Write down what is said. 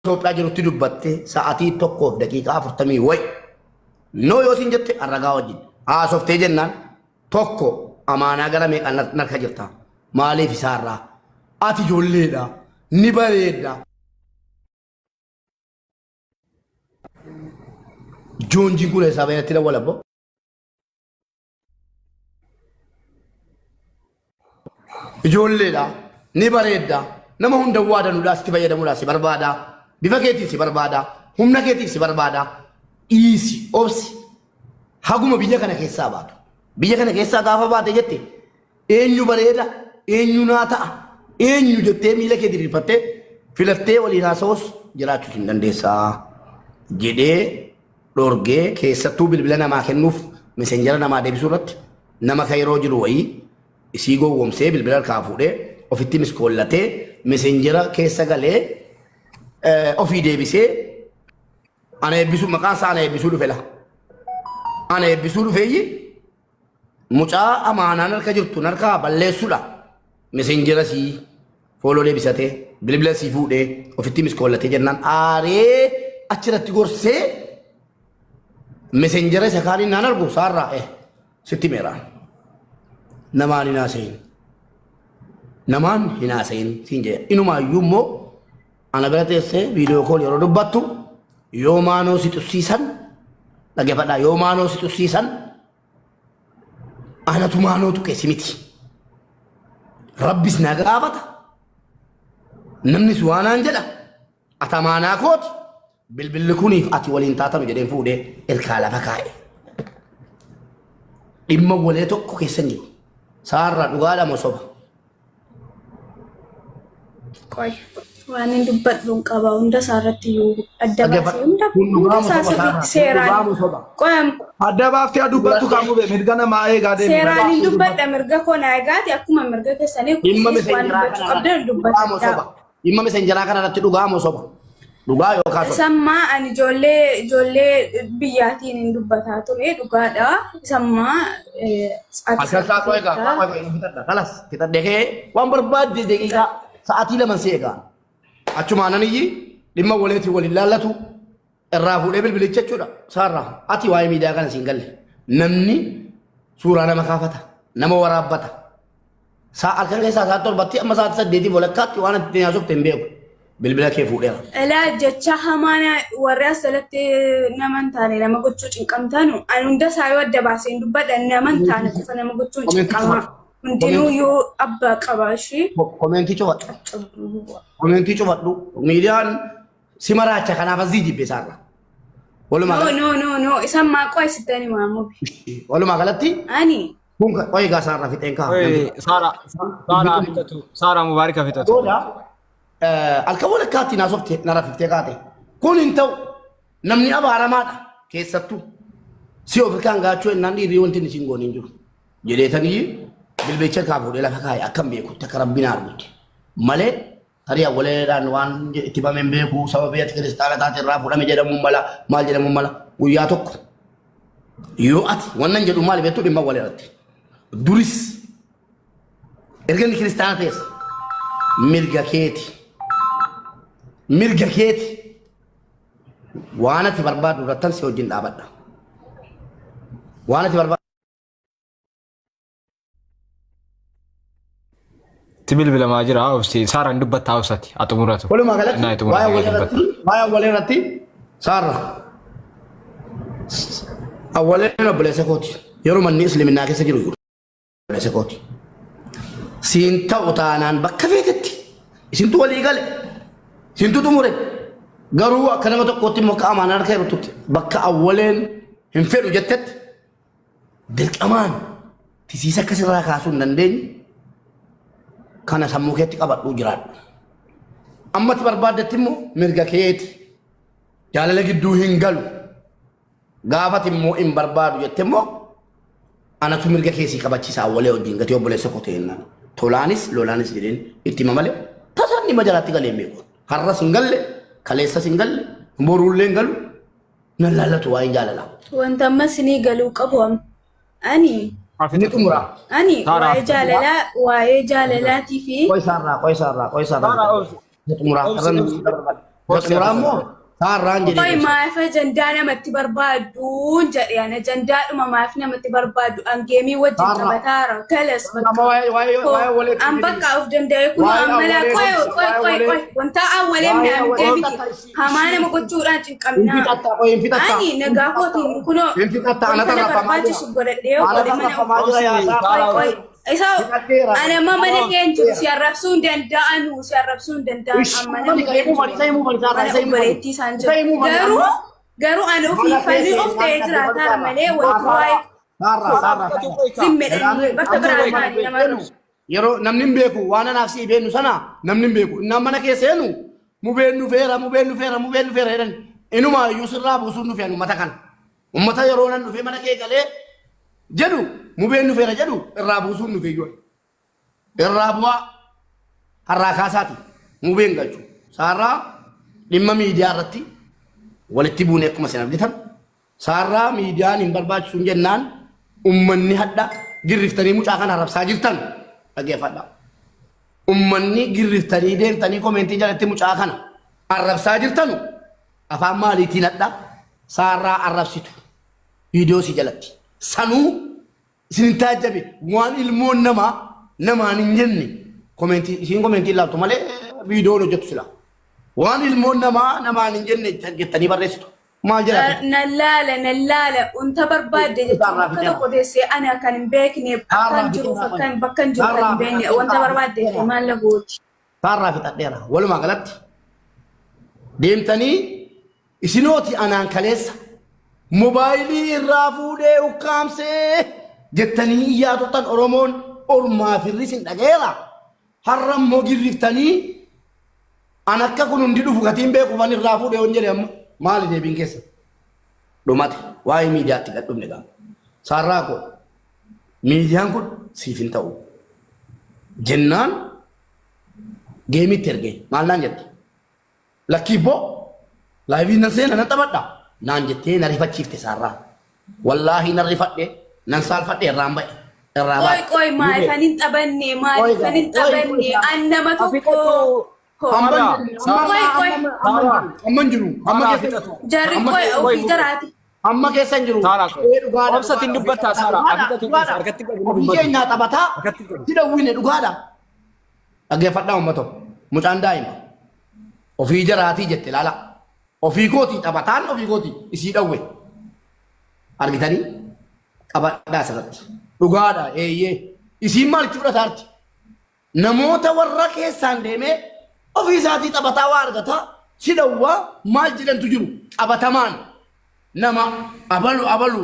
Itoophiyaa jirutti dubbatte sa'aatii tokkoof daqiiqaa 40 wayi noo yoo isin jette arragaa wajjin haasoftee jennaan tokko amaanaa gara meeqaan narka jirta maaliif isaarraa ati ijoolleedha ni bareedda joonjiin kun isaa baay'atti dawwala abbo ijoolleedha ni bareedda nama hunda waadanudhaas itti fayyadamuudhaas si barbaada bifa keetiif si barbaada humna keetiif si barbaada dhiisi obsi haguma biyya kana keessaa baatu biyya kana keessaa gaafa baate jette eenyu bareeda eenyu naa ta'a eenyu jettee miila kee diriirfattee filattee waliin haasawus jiraachuu hin dandeessaa jedhee dhorgee keessattuu bilbila namaa kennuuf meseenjara namaa deebisuu irratti nama kayroo jiru wayii isii gowwomsee bilbila harkaa fuudhee ofitti miskoollatee meseenjara keessa galee ofii deebisee ana eebbisuu maqaan isaa ana eebbisuu dhufe la ana eebbisuu dhufeeyyi mucaa amaanaan harka jirtu harkaa balleessuudha meseenjara sii fooloo deebisatee bilbila sii fuudhee ofitti miskoollatee jennaan aaree achirratti gorsee meseenjara isa kaaniin naan argu saarraa sitti meeraan namaan hin haasayin namaan hin haasayin siin jedhe inumaayyuu immoo ana bira teessee viidiyoo kool yeroo dubbattu yoo maanoo si tussiisan dhaggeeffadhaa yoo maanoo si tussiisan anatu maanoo tuqeessi miti rabbis na gaafata namnis waanaan jedha ata maanaa kooti bilbilli kuniif ati waliin taatanu jedheen fuudhee erkaa lafa kaa'e dhimma walee tokko keessan jiru saarraa dhugaadha moo soba qoy waan hin dubbadhuun qaba hunda isaarratti yoo adda baasee hunda isaasitti seeraan qoyam adda baaftee dubbattu qabu be mirga namaa eegaa deemu seeraan hin dubbadha mirga koona eegaati akkuma mirga keessanii waan dubbachuu qabdan dubbadha dhimma meseenjaraa kanarratti dhugaa moo soba dhugaa yookaan sammaa ani ijoollee biyyaatiin hin dubbataa ture dhugaadha sammaa akkaataa qoy egaa kalas fitadhee waan barbaadde daqiiqaa sa'aatii lama seegaa achuma ananiyyi dhimma waleetii waliin laallatu irraa fuudhee bilbilicha jechuudha saarraa ati waa'ee miidiyaa kana siin galle namni suuraa nama kaafata nama waraabbata saa halkan keessaa saa torbatti amma sa'aatii 8 walakkaatti waan itti yaasofte hin beeku bilbila kee fuudheera. Elaa jecha hamaana warri asalatti naman taane nama gochuu cinqamtaanu ani hunda isaa yoo adda baasee hin dubbadha naman taane qofa nama gochuu cinqama. Hundinuu yoo abbaa qaba ishee. Komentii cufadhu miidiyaan si maraacha kanaaf asii jibbe isaarra. No isaan maaqoo ayisittanii maamubi. Walumaa galatti. Ani. Kun qoy egaa saarraa fixeen kaa. Saara Mubaarika fixatu. Halkan walakkaatti naasofte nara fiftee kaate. Kun hin ta'u namni abaaramaadha keessattuu si ofirkaan gaachuu ennaan dhiirrii wanti isin gooniin jiru. Jedheetanii bilbicha kaa fuudhee lafa kaa'e akkam beekutti akka rabbiin arguuti. Malee tarii awwaleedhaan waan itti bameen beeku sababii ati kiristaana taate irraa fuudhame jedhamuun mala maal jedhamuun mala guyyaa tokko yoo ati wannan jedhu maal beektu dhimma waleerratti. Duris erga inni kiristaana ta'es mirga keeti waan ati barbaadu irrattan si wajjin dhaabadha. Waan ati barbaadu Tibil bila majira obsi saran dubbat hausati atumuratu. Walumaa galatti waa'ee awwaleerratti saarra awwaleen obboleessa kooti yeroo manni islaaminaa keessa jiru obboleessa kooti siin ta'u taanaan bakka feetetti isintu walii gale isintu xumure garuu akka nama tokkootti immoo akka amaanaa harka irratti bakka awwaleen hin fedhu jettetti dirqamaan tisiisa akkasirraa kaasuu hin dandeenye kana sammuu keetti qabadhuu jiraadhu. Ammati barbaaddetti immoo mirga keeti jaalala gidduu hin galu gaafati immoo hin barbaadu jette immoo anatu mirga keessii qabachiisa awwalee wajjin gatii obboleessa koo ta'ennaan tolaanis lolaanis jedheen itti mamale tasaan dhimma jalaatti galee hin beeku har'as hin galle kaleessas hin galle boruullee hin galu nan laallatu waa'ee jaalala. Wanta amma sinii galuu qabu ani Ini tumura. Ani wae jalala TV. Koi sarra. Ini tumura. Ramo, Saran Koi maafa jandaa namatti barbaaduun jedhe ana jandaadhuma maaf namatti barbaadu an geemii wajjin taphataara kalas an bakka of danda'e kun ammala qoy wanta awwaleen namtee miti hamaa nama gochuudhaan cinqabnaa ani nagaa kootiin kunoo kana barbaachisu godhadhee godhe qoy isa ana mama ne kenju si arrabsuun danda'anu si arrabsuun danda'an amma nama bareetti isaan jiru garuu ana ofii falli of ta'ee jiraata malee wanti waa'ee zimmedhanii bakka biraa taa'anii nama dhufu. Yeroo namni beeku waan anaaf si beenu sana namni beeku innaan mana keesseenu mu beenu feera jedhan inuma iyyuu sirraa buusuun nufi anu mata kana ummata yeroo nan dhufee mana kee galee jedhu mu beenu feera jedhu irraa buusuun nufi iyyuu irraa bu'aa harraa kaasaati mu been galchu saarraa dhimma miidiyaa irratti walitti buunee akkuma isin argitan saarraa miidiyaan hin barbaachisu jennaan ummanni hadda girriftanii mucaa kana arrabsaa jirtan dhageeffadha. Ummanni girriftanii deemtanii komentii jalatti mucaa kana arrabsaa jirtanu afaan maaliitiin hadda saarraa arrabsitu viidiyoo si jalatti sanuu isin taajjabe waan ilmoon namaan hin jenne komentii isin komentii ilaaltu malee viidiyoon hojjetu sila. Waan ilmoon namaan hin jenne jettanii barreessitu. Maal jedhati? Nallaala unta barbaadde jechuun akka tokko teessee ani akkan hin beekne akkan jiruuf akkan bakka hin jiru kan hin beekne wanta barbaadde maal la gooti. Saarraa fixadheera walumaa galatti deemtanii isinooti anaan kaleessa mobaayilii irraa fuudhee ukkaamsee jettanii iyyaa turtan Oromoon ormaa firris hin dhageera har'a immoo girriftanii an akka kun hundi dhufu gatiin beeku waan irraa fuudhee on jedhe ammoo maali deebiin keessa dhumate waa'ee miidiyaatti gadhumne gaafa saarraa koo miidiyaan kun siif hin ta'u jennaan geemitti ergee maal naan jette lakkii boo laayivii nan seena nan taphadha naan jettee na rifachiifte saarraa wallaahi nan rifadhe nan saalfadhe irraan ba'e irraa ba'e qoy maalifanin taphanne an nama tokko amman jiru amma keessa jarri qoy ofii jaraati amma keessa jiru obsatiin dubbataa saara abidatu argatti ofii keenyaa taphataa hidhawwine dhugaadha dhaggeeffadhaa ummato mucaan daa'ima ofii jaraatii jette laala ofii kootii taphataan ofii kootii isii dhawwe argitanii qabadhaa asirratti dhugaadha eeyyee isiin maalitti fudhataarti namoota warra keessaan deemee ofii isaatii taphataa waa argataa si dhawwaa maal jedhantu jiru qabatamaan nama abalu